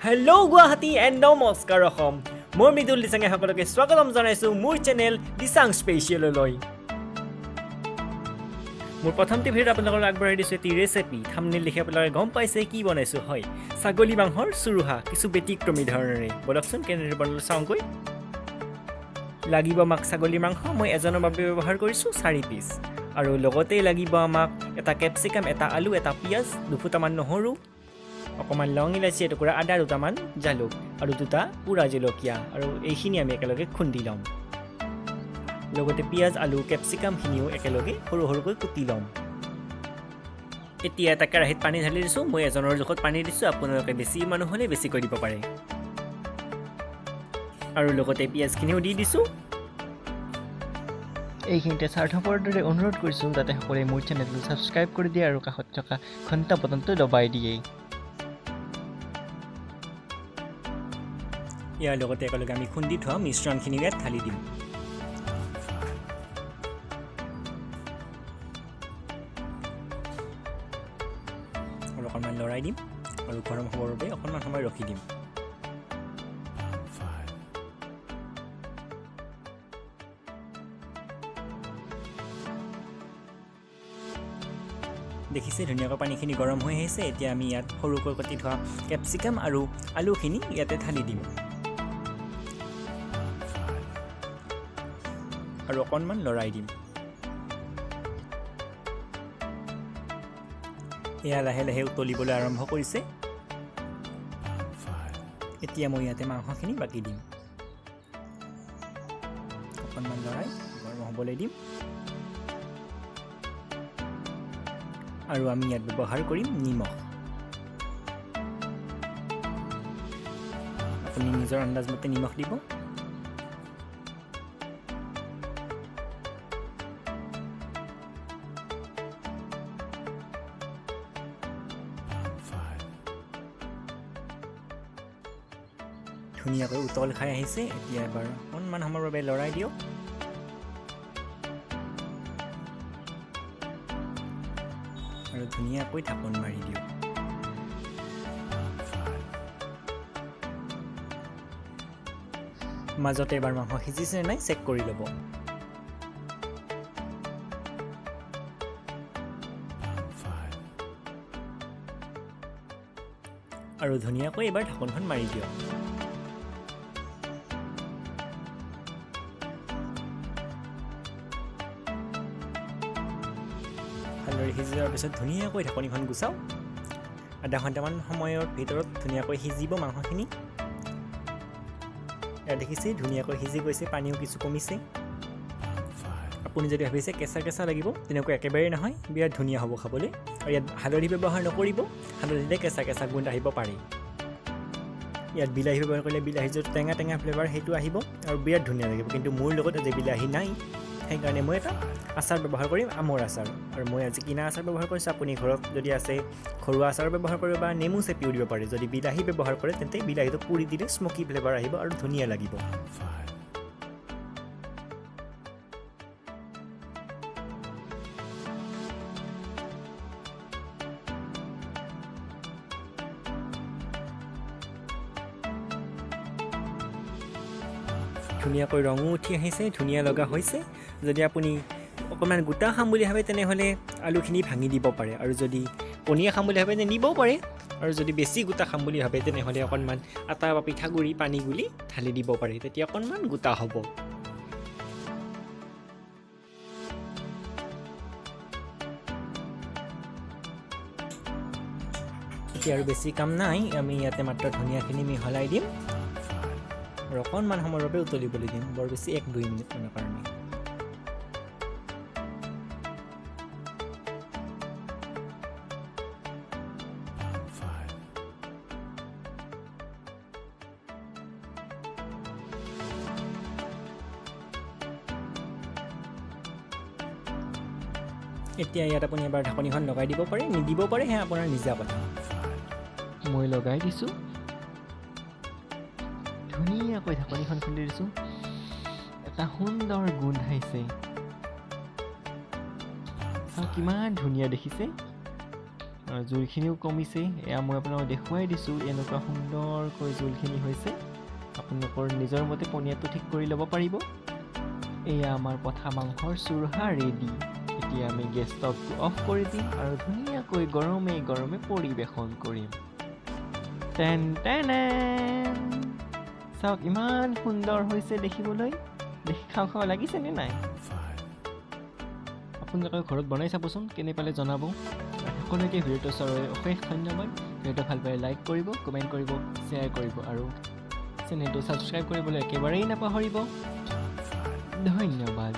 Hello Guwahati and নমস্কাৰ অসম মোৰ মৃদুল দিচাঙে সকলোকে স্বাগতম জনাইছো মোৰ চেনেল দিচাং স্পেশাললৈ মোৰ প্ৰথমতে ভিডিঅ আপোনালোকক আগবঢ়াই দিছো এটি ৰেচিপি থাম্বনেইল দেখি আপোনালোকে গম পাইছে কি বনাইছো হয় ছাগলী মাংসৰ চুৰুহা কিছু ব্যতিক্ৰমী ধৰণেৰে বলকচোন কেনেদৰে বনালো চাওঁগৈ লাগিব আমাক ছাগলী মাংস মই এজনৰ বাবে ব্যৱহাৰ কৰিছো 4 পিস আৰু লগতে লাগিব আমাক এটা ক্যাপসিকাম এটা আলু এটা পিয়াজ দুফুটামান নহৰু অকমান লং ইলাচি এটুকুৰা আদা দুটামান জালুক আৰু দুটা পুৰা জলকীয়া আৰু এইখিনি আমি একেলগে খুন্দি লম লগতে পিয়াজ আলু ক্যাপসিকাম খিনিও একেলগে সৰু সৰুকৈ কুটি লম এতিয়া এটা কেৰাহীত পানী ঢালি দিছো মই এজনৰ জোখত পানী দিছো আপোনালোকে বেছি মানুহ হলে বেছি কৰি দিব পাৰে আৰু লগতে পিয়াজখিনিও দি দিছো এইখিনিতে স্বাৰ্থপৰ দৰে অনুৰোধ কৰিছো যাতে সকলোৱে মোৰ চেনেলটো সাবস্ক্ৰাইব কৰি দিয়ে আৰু কাষত থকা ঘণ্টা বটনটো দবাই দিয়ে ইয়াৰ লগতে একেলগে আমি খুন্দি থোৱা মিশ্ৰণখিনি ইয়াত ঢালি দিম আৰু অকণমান লৰাই দিম আৰু গৰম হ'বৰ বাবে অকণমান সময় ৰখি দিম দেখিছে ধুনীয়াকৈ পানীখিনি গৰম হৈ আহিছে এতিয়া আমি ইয়াত সৰুকৈ কাটি থোৱা ক্যাপসিকাম আৰু আলুখিনি ইয়াতে ঢালি দিম আৰু অকণমান লৰাই দিম এয়া লাহে লাহে উতলিবলৈ আৰম্ভ কৰিছে এতিয়া মই ইয়াতে মাংসখিনি বাকি দিম অকণমান লৰাই গৰম হ'বলৈ দিম আৰু আমি ইয়াত ব্যৱহাৰ কৰিম নিমখ আপুনি নিজৰ আন্দাজ মতে নিমখ দিব ধুনীয়াকৈ উতল খাই আহিছে এতিয়া এবাৰ অকণমান সময়ৰ বাবে লৰাই দিয়ক আৰু ধুনীয়াকৈ ঢাকন মাৰি দিয়ক মাজতে এবাৰ মাংস সিজিছে নাই চেক কৰি ল'ব আৰু ধুনীয়াকৈ এবাৰ ঢাকনখন মাৰি দিয়ক ভালদৰে সিজি যোৱাৰ পিছত ধুনীয়াকৈ ঢাকনিখন গুচাওঁ আধা ঘণ্টামান সময়ৰ ভিতৰত ধুনীয়াকৈ সিজিব মাংসখিনি ইয়াত দেখিছে ধুনীয়াকৈ সিজি গৈছে পানীও কিছু কমিছে আপুনি যদি ভাবিছে কেঁচা কেঁচা লাগিব তেনেকুৱা একেবাৰে নহয় বিৰাট ধুনীয়া হ'ব খাবলৈ আৰু ইয়াত হালধি ব্যৱহাৰ নকৰিব হালধিলে কেঁচা কেঁচা গোন্ধ আহিব পাৰে ইয়াত বিলাহী ব্যৱহাৰ কৰিলে বিলাহী য'ত টেঙা টেঙা ফ্লেভাৰ সেইটো আহিব আৰু বিৰাট ধুনীয়া লাগিব কিন্তু মোৰ লগত আজি বিলাহী নাই সেইকাৰণে মই এটা আচাৰ ব্যৱহাৰ কৰিম আমৰ আচাৰ আৰু মই আজি কিনা আচাৰ ব্যৱহাৰ কৰিছোঁ আপুনি ঘৰত যদি আছে ঘৰুৱা আচাৰ ব্যৱহাৰ কৰিব বা নেমু চেপিও দিব পাৰে যদি বিলাহী ব্যৱহাৰ কৰে তেন্তে বিলাহীটো পুৰি দিলে স্মকি ফ্লেভাৰ আহিব আৰু ধুনীয়া লাগিব ধুনীয়াকৈ ৰঙো উঠি আহিছে ধুনীয়া লগা হৈছে যদি আপুনি অকণমান গোটা খাম বুলি ভাবে তেনেহ'লে আলুখিনি ভাঙি দিব পাৰে আৰু যদি পনীয়া খাম বুলি ভাবে নিবও পাৰে আৰু যদি বেছি গোটা খাম বুলি ভাবে তেনেহ'লে অকণমান আটা বা পিঠাগুড়ি পানী গুলি ঢালি দিব পাৰে তেতিয়া অকণমান গোটা হ'ব এতিয়া আৰু বেছি কাম নাই আমি ইয়াতে মাত্ৰ ধনিয়াখিনি মিহলাই দিম আৰু অকণমান সময়ৰ বাবে উতলিবলৈ দিম বৰ বেছি 1-2 মিনিটমানৰ কাৰণে এতিয়া ইয়াত আপুনি এবাৰ ঢাকনিখন লগাই দিব পাৰে নিদিব পাৰে সেয়া আপোনাৰ নিজা কথা মই লগাই দিছোঁ ধুনীয়াকৈ ঢাকনিখন খুলি দিছোঁ এটা সুন্দৰ গোন্ধ আহিছে কিমান ধুনীয়া দেখিছে জোলখিনিও কমিছে। এয়া মই আপোনালোকক দেখুৱাই দিছোঁ এনেকুৱা সুন্দৰকৈ জোলখিনি হৈছে। আপোনালোকৰ নিজৰ মতে পনীয়াটো ঠিক কৰি ল'ব পাৰিব। এয়া আমাৰ পঠা মাংসৰ চুৰহা ৰেডি। এতিয়া আমি গেছ ষ্টভটো অফ কৰি দিম আৰু ধুনীয়াকৈ গৰমে গৰমে পৰিৱেশন কৰিম। টেন টেন চাওক ইমান সুন্দৰ হৈছে দেখিবলৈ। দেখি খাওঁ খাওঁ লাগিছেনে নাই? আপোনালোকে ঘৰত বনাই চাবচোন, কেনে পালে জনাব। সকলোকে ভিডিঅ'টো চোৱাৰ অশেষ ধন্যবাদ। ভিডিঅ'টো ভাল পালে লাইক কৰিব, কমেণ্ট কৰিব, শ্বেয়াৰ কৰিব আৰু চেনেলটো ছাবস্ক্ৰাইব কৰিবলৈ একেবাৰেই নাপাহৰিব। ধন্যবাদ।